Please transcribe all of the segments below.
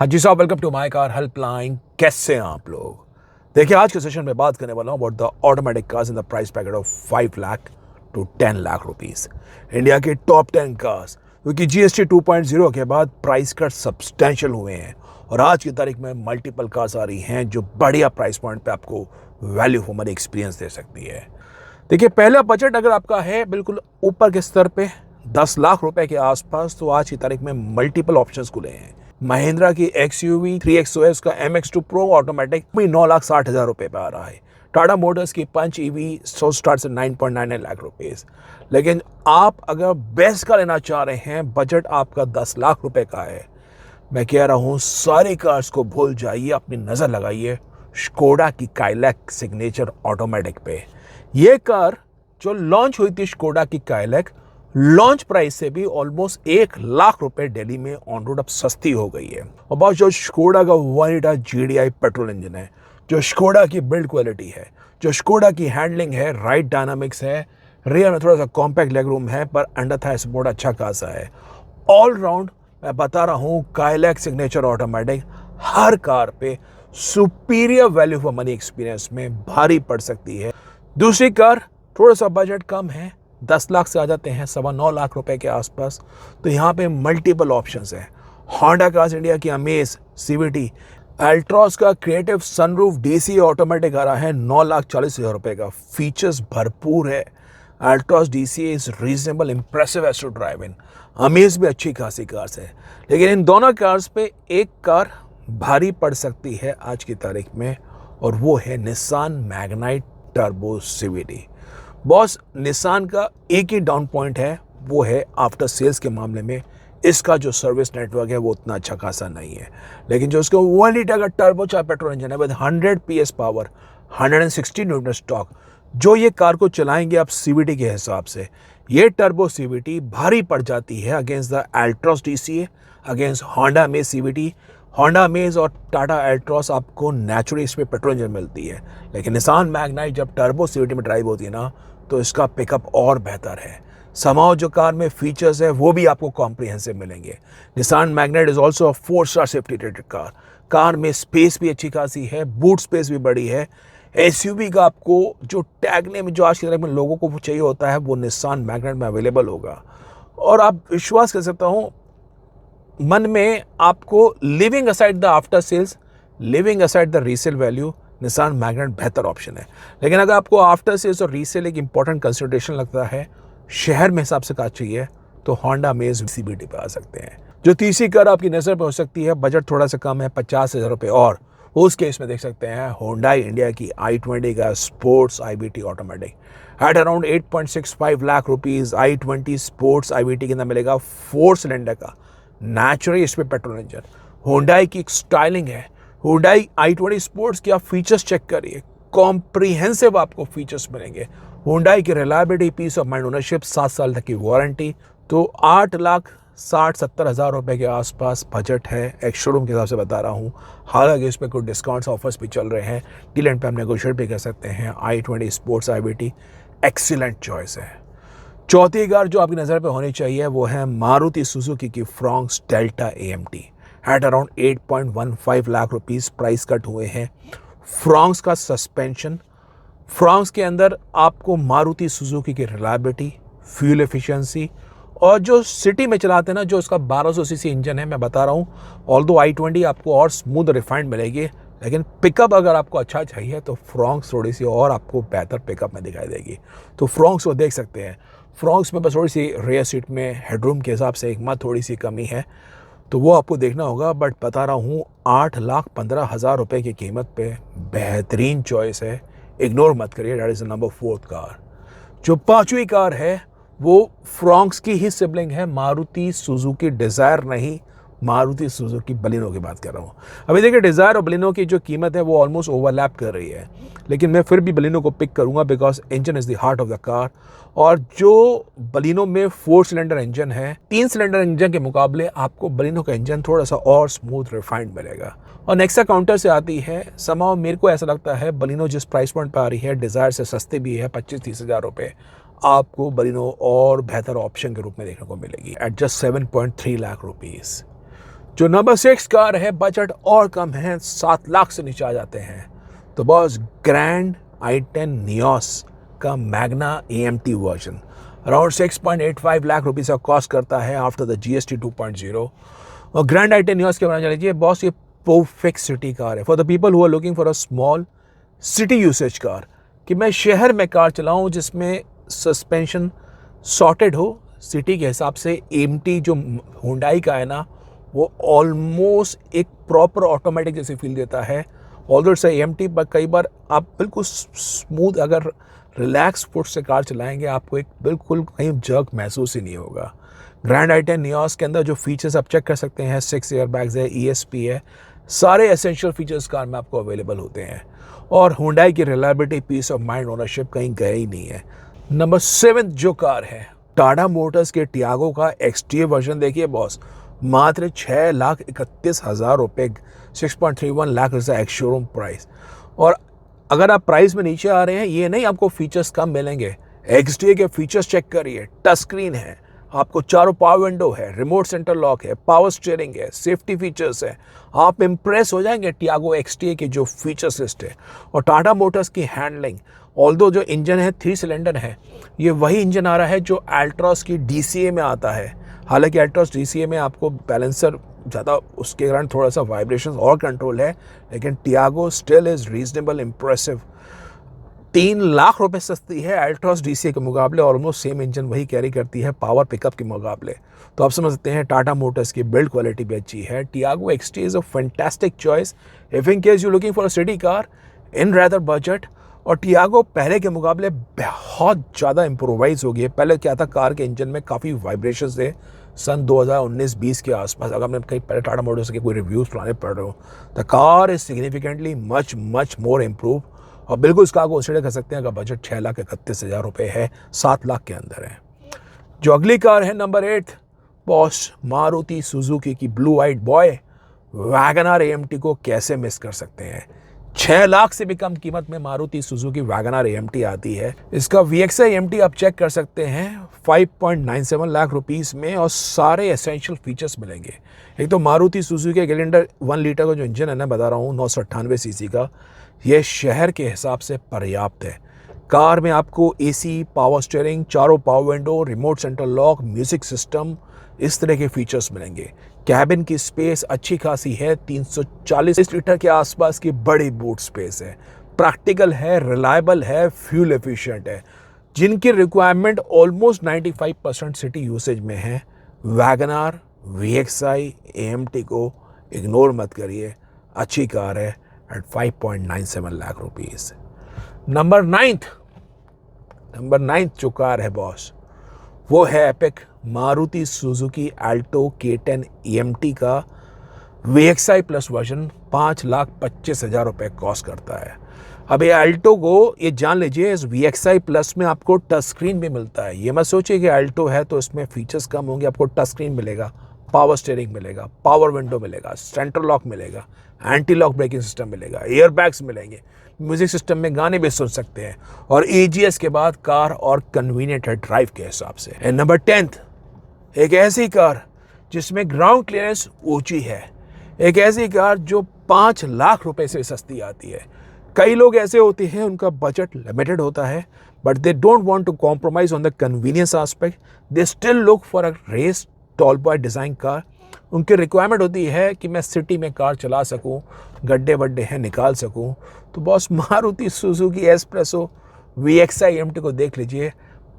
हाँ जी साहब, welcome to my car helpline. कैसे हैं आप लोग? देखिए, आज के सेशन में बात करने वाला हूँ about the automatic cars in the price packet of 5 lakh to 10 lakh rupees. India के टॉप 10 कार्स, क्योंकि जीएसटी 2.0 के बाद प्राइस कट सब्सटेंशियल हुए हैं और आज की तारीख में मल्टीपल कार्स आ रही हैं जो बढ़िया प्राइस पॉइंट पे आपको वैल्यू फॉर मनी एक्सपीरियंस दे सकती है। देखिए, पहला बजट अगर आपका है बिल्कुल ऊपर के स्तर पे 10 लाख रुपए के आसपास, तो आज की तारीख में मल्टीपल ऑप्शंस खुले हैं। महिंद्रा की XUV 3XOS का MX2 प्रो ऑटोमेटिक भी 9,60,000 रुपए पे आ रहा है। टाटा मोटर्स की पंच EV स्टार्ट से 9.99 लाख रुपीस। लेकिन आप अगर बेस्ट का लेना चाह रहे हैं, बजट आपका 10 लाख रुपए का है, मैं कह रहा हूँ सारी कार्स को भूल जाइए, अपनी नज़र लगाइए स्कोडा की काइलैक सिग्नेचर ऑटोमेटिक पे। ये कार जो लॉन्च हुई थी, स्कोडा की काइलैक, लॉन्च प्राइस से भी ऑलमोस्ट 1 लाख रुपए दिल्ली में ऑन रोड अब सस्ती हो गई है। और बस जो स्कोडा का 1 लीटर GDI पेट्रोल इंजन है, जो स्कोडा की बिल्ड क्वालिटी है, जो स्कोडा की हैंडलिंग है, राइट डायनामिक्स है, रियर में थोड़ा सा कॉम्पैक्ट लेग रूम है, पर अंडर थाई सपोर्ट अच्छा खासा है। ऑल राउंड मैं बता रहा हूँ, काइलैक सिग्नेचर ऑटोमेटिक हर कार पे superior value for money experience में भारी पड़ सकती है। दूसरी कार थोड़ा सा बजट कम है, 10 लाख से आ जाते हैं 9.25 लाख रुपए के आसपास, तो यहाँ पे मल्टीपल ऑप्शंस हैं। होंडा कार्स इंडिया की अमेज CVT, अल्ट्रॉस का क्रिएटिव सनरूफ DC ऑटोमेटिक आ रहा है 9,40,000 रुपए का। फीचर्स भरपूर है। Altroz DC is reasonable, impressive as to drive in. Amaze भी अच्छी खासी कार्स है, लेकिन इन दोनों कार्स पे एक कार भारी पड़ सकती है आज की तारीख में, और वो है Nissan Magnite turbo CVT। Boss, Nissan का एक ही डाउन पॉइंट है, वो है आफ्टर सेल्स के मामले में इसका जो सर्विस नेटवर्क है वो उतना अच्छा खासा नहीं है। लेकिन जो उसका 1 लीटर का टर्बो चार पेट्रोल इंजन है with 100 PS power, 160 Newton stock, जो ये कार को चलाएंगे आप CVT के हिसाब से, ये टर्बो CVT भारी पड़ जाती है against the Altroz DCA, against Honda amaze CVT। Honda amaze और टाटा अल्ट्रॉस आपको नेचुरली इसमें पेट्रोल इंजन मिलती है, लेकिन निसान मैग्नाइट जब टर्बो CVT में ड्राइव होती है ना, तो इसका पिकअप और बेहतर है। समाओ जो कार में फीचर्स है वो भी आपको कॉम्प्रिहेंसिव मिलेंगे। Nissan Magnite is also 4 star safety rated car. Car में स्पेस भी अच्छी खासी है, बूट स्पेस भी बड़ी है। SUV का आपको जो टैगने में जो आज की तारीख में लोगों को चाहिए होता है, वो निसान मैग्नाइट में अवेलेबल होगा। और आप विश्वास कर सकता हूँ, मन में आपको leaving aside the after sales, leaving aside the resale value, Nissan Magnite बेहतर ऑप्शन है। लेकिन अगर आपको आफ्टर सेल्स और रीसेल एक इंपॉर्टेंट कंसिडरेशन लगता है, शहर में हिसाब से कार चाहिए, तो होंडा अमेज CVT पे आ सकते हैं। जो तीसरी कार आपकी नज़र पे हो सकती है, बजट थोड़ा सा कम है, 50,000 रुपये, और उस केस में देख सकते हैं होंडा इंडिया की i20 का sports IVT automatic at around 8.65 lakh rupees. i20 sports IVT के अंदर मिलेगा 4 सिलेंडर का नेचुरली इस पे पेट्रोल इंजन। होंडाई की एक स्टाइलिंग है। होंडाई i20 स्पोर्ट्स की आप फीचर्स चेक करिए, कॉम्प्रिहेंसिव आपको फीचर्स मिलेंगे। होंडाई की reliability, peace of mind, ownership, 7 साल तक की वारंटी। तो 8,60,70,000 रुपए के आसपास बजट है, एक शोरूम के हिसाब से बता रहा हूँ। हालांकि इसमें कुछ डिस्काउंट्स ऑफर्स भी चल रहे हैं, डील एंड पे हम नेगोशिएट भी कर सकते हैं। i20 sports IVT excellent choice है। चौथी कार जो आपकी नज़र पे होनी चाहिए वो है मारुति सुजुकी की Fronx delta AMT at around 8.15 lakh rupees. Price cut हुए हैं। फ्रॉन्क्स का सस्पेंशन, फ्रॉन्क्स के अंदर आपको मारुति सुजुकी की रिलायबिलिटी, फ्यूल एफिशिएंसी, और जो सिटी में चलाते हैं ना, जो उसका 1200 सीसी इंजन है, मैं बता रहा हूँ, ऑल्दो i20 आपको और स्मूथ रिफाइंड मिलेगी, लेकिन पिकअप अगर आपको अच्छा चाहिए तो फ्रॉन्क्स थोड़ी सी और आपको बेहतर पिकअप में दिखाई देगी। तो फ्रॉन्क्स को देख सकते हैं। फ्रॉन्क्स में बस थोड़ी सी रेयर सीट में हेडरूम के हिसाब से एक मत थोड़ी सी कमी है, तो वो आपको देखना होगा। बट बता रहा हूँ, 8,15,000 रुपये की कीमत पे बेहतरीन चॉइस है, इग्नोर मत करिए। That is the number 4th car. जो 5वीं कार है वो फ्रॉन्क्स की ही सिबलिंग है, मारुति सुजुकी डिज़ायर नहीं, मारुति सुजुकी बलिनो की बात कर रहा हूँ। अभी देखिए, डिज़ायर और बलिनो की जो कीमत है वो ऑलमोस्ट ओवरलैप कर रही है, लेकिन मैं फिर भी बलिनो को पिक करूँगा because engine is the heart of the car. और जो बलिनो में 4 सिलेंडर इंजन है, 3 सिलेंडर इंजन के मुकाबले आपको बलिनो का इंजन थोड़ा सा और स्मूथ रिफाइंड मिलेगा। और नेक्सा काउंटर से आती है। समाओ मेरे को ऐसा लगता है बलिनो जिस प्राइस पॉइंट पर आ रही है, डिज़ायर से सस्ते भी है, 25-30 हज़ार रुपये, आपको बलिनो और बेहतर ऑप्शन के रूप में देखने को मिलेगी एट जस्ट 7.3 लाख रुपीज़। जो नंबर 6 कार है, बजट और कम है, 7 लाख से नीचे आ जाते हैं। तो बॉस ग्रैंड i10 नियोस का Magna AMT version around 6.85 lakh rupees का कॉस्ट करता है आफ्टर द GST 2.0। और ग्रैंड i10 नियोस के बारे में लीजिए बॉस, ये परफेक्ट सिटी कार है for the people who are looking for a small city usage car, कि मैं शहर में कार चलाऊं जिसमें सस्पेंशन सॉर्टेड हो सिटी के हिसाब से। AMT जो हुंडई का है ना, वो ऑलमोस्ट एक प्रॉपर ऑटोमेटिक जैसी फील देता है। ऑल्दो इट्स AMT, पर कई बार आप बिल्कुल स्मूथ अगर रिलैक्स फुट से कार चलाएंगे, आपको एक बिल्कुल कहीं जर्क महसूस ही नहीं होगा। ग्रैंड i10 नियोस के अंदर जो फीचर्स आप चेक कर सकते हैं, 6 एयरबैग्स है, ESP है, सारे एसेंशियल फीचर्स कार में आपको अवेलेबल होते हैं। और हुंडई की reliability, peace of mind, ownership कहीं गए ही नहीं है। नंबर 7 जो कार है, टाटा मोटर्स के टियागो का XTA वर्जन। देखिए बॉस, मात्र 6,31,000 रुपये, 6.31 lakh is ex showroom price. और अगर आप प्राइस में नीचे आ रहे हैं, ये नहीं आपको फीचर्स कम मिलेंगे। XTA के फीचर्स चेक करिए, टच स्क्रीन है, आपको चारों पावर विंडो है, रिमोट सेंटर लॉक है, पावर स्टीयरिंग है, सेफ्टी फीचर्स है। आप इम्प्रेस हो जाएंगे टियागो XTA के जो फीचर्स लिस्ट है। और टाटा मोटर्स की हैंडलिंग, ऑल्दो जो इंजन है 3 सिलेंडर है, ये वही इंजन आ रहा है जो अल्ट्रॉस की DCA में आता है। हालांकि अल्ट्रॉस DCA में आपको बैलेंसर ज़्यादा, उसके कारण थोड़ा सा वाइब्रेशन और कंट्रोल है, लेकिन Tiago still is reasonable impressive. 3 lakh रुपए सस्ती है अल्ट्रॉस DCA के मुकाबले, और ऑलमोस्ट सेम इंजन वही कैरी करती है पावर पिकअप के मुकाबले। तो आप समझ सकते हैं टाटा मोटर्स की बिल्ड क्वालिटी भी अच्छी है। Tiago XTA is a fantastic choice if in case you looking for a city car in rather budget. और टियागो पहले के मुकाबले बहुत ज़्यादा इम्प्रोवाइज हो गई है। पहले क्या था, कार के इंजन में काफ़ी वाइब्रेशंस थे सन 2019-20 के आसपास। अगर मैं कहीं पहले टाटा मोटर्स के कोई रिव्यूज़ पुराने पढ़ रहा हूँ, the car is significantly much more improve. और बिल्कुल इसका आपको कंसिडर कर सकते हैं अगर बजट 6,31,000 रुपये है, 7 लाख के अंदर है। जो अगली कार है नंबर 8, बॉस मारुति सुजुकी की blue white boy WagonR AMT को कैसे मिस कर सकते हैं। 6 लाख से भी कम कीमत में मारुति सुजुकी वैगनआर AMT आती है। इसका VXI AMT आप चेक कर सकते हैं 5.97 लाख रुपीस में, और सारे एसेंशियल फीचर्स मिलेंगे। एक तो मारुति सुजुकी सिलेंडर 1 लीटर का जो इंजन है ना, बता रहा हूँ 998 सीसी का, ये शहर के हिसाब से पर्याप्त है। कार में आपको AC, पावर स्टीयरिंग, चारों power window, remote centre lock, music system, इस तरह के फीचर्स मिलेंगे। कैबिन की स्पेस अच्छी खासी है, 340 लीटर के आसपास की बड़ी बूट स्पेस है, प्रैक्टिकल है, रिलायबल है, फ्यूल एफिशिएंट है। जिनकी रिक्वायरमेंट ऑलमोस्ट 95% सिटी यूसेज में है, वैगनआर VXI AMT को इग्नोर मत करिए, अच्छी कार है एट 5.97 लाख रुपीस। नंबर 9 जो कार है बॉस, वो है epic Maruti Suzuki Alto K10 AMT का VXI प्लस वर्जन। 5,25,000 रुपये कॉस्ट करता है। अब ये अल्टो को ये जान लीजिए, इस VXI प्लस में आपको टच स्क्रीन भी मिलता है। ये मत सोचिए कि अल्टो है तो इसमें फीचर्स कम होंगे, आपको टच स्क्रीन मिलेगा, पावर स्टीयरिंग मिलेगा, पावर विंडो मिलेगा, सेंट्रल लॉक मिलेगा, एंटी लॉक ब्रेकिंग सिस्टम मिलेगा, एयरबैग्स मिलेंगे, म्यूजिक सिस्टम में गाने भी सुन सकते हैं, और AGS के बाद कार और कन्वीनियंट है ड्राइव के हिसाब से। एंड नंबर 10, एक ऐसी कार जिसमें ग्राउंड क्लियरेंस ऊंची है, एक ऐसी कार जो 5 लाख रुपए से सस्ती आती है। कई लोग ऐसे होते हैं, उनका बजट लिमिटेड होता है, but they don't want to compromise on the convenience aspect, they still look for a race tall boy design car. उनकी रिक्वायरमेंट होती है कि मैं सिटी में कार चला सकूं, गड्ढे वड्ढे हैं निकाल सकूं। तो boss Maruti Suzuki Espresso VXI AMT को देख लीजिए,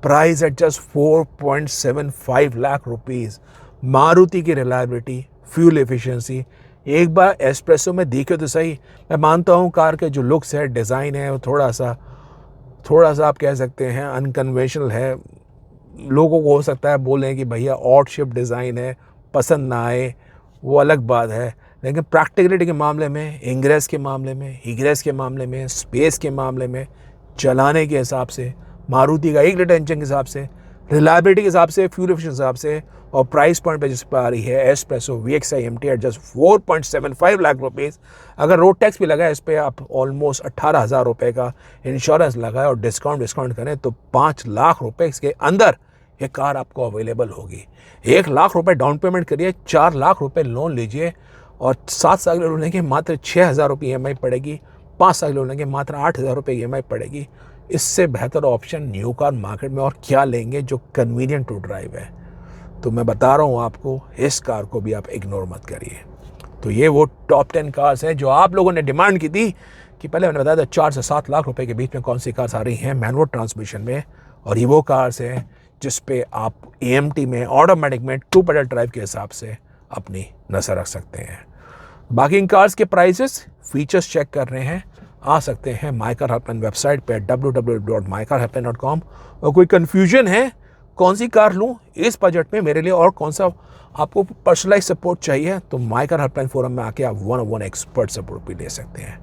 price at just 4.75 lakh rupees. Maruti की रिलायबिलिटी, फ्यूल एफिशिएंसी, एक बार एस्प्रेसो में देखे तो सही। मैं मानता हूँ कार के जो लुक्स है, डिज़ाइन है, वो थोड़ा सा आप कह सकते हैं अनकन्वेंशनल है। लोगों को हो सकता है बोलें कि भैया ऑड शेप डिज़ाइन है, पसंद ना आए, वो अलग बात है। लेकिन प्रैक्टिकलिटी के मामले में, इंग्रेस के मामले में, इग्रेस के मामले में, स्पेस के मामले में, चलाने के हिसाब से, मारुति का 1 लीटर इंजन के हिसाब से, रिलायबिलिटी के हिसाब से, फ्यूल एफिशिएंसी के हिसाब से, और प्राइस पॉइंट पे जिस पर आ रही है Espresso VXI AMT at just 4.75 lakh rupees. अगर रोड टैक्स भी लगा है इस पर, आप ऑलमोस्ट 18,000 रुपये का इंश्योरेंस लगाए और डिस्काउंट करें तो 5 लाख रुपये के अंदर ये कार आपको अवेलेबल होगी। 1 लाख रुपए डाउन पेमेंट करिए, 4 लाख रुपए लोन लीजिए और 7 साल के लोन लेंगे मात्र 6,000 रुपये EMI पड़ेगी, 5 साल के लोन लेंगे मात्र 8,000 रुपये EMI पड़ेगी। इससे बेहतर ऑप्शन न्यू कार मार्केट में और क्या लेंगे जो कन्वीनियंट टू ड्राइव है। तो मैं बता रहा हूँ आपको, इस कार को भी आप इग्नोर मत करिए। तो ये वो टॉप 10 कार्स हैं जो आप लोगों ने डिमांड की थी कि पहले मैंने बताया था 4 से 7 लाख रुपए के बीच में कौन सी कार्स आ रही हैं मैनुअल ट्रांसमिशन में, और ये वो कार्स हैं जिस पे आप AMT में, ऑटोमेटिक में, 2 पेडल ड्राइव के हिसाब से अपनी नज़र रख सकते हैं। बाकी इन कार्स के प्राइसेस, फीचर्स चेक कर रहे हैं, आ सकते हैं माइकार हेल्पलाइन वेबसाइट पे www.mycarhelpline.com। और कोई कन्फ्यूजन है कौन सी कार लूँ इस बजट में मेरे लिए, और कौन सा आपको पर्सनलाइज सपोर्ट चाहिए, तो माइकार हेल्पलाइन फोरम में आके आप 1-on-1 एक्सपर्ट सपोर्ट भी ले सकते हैं।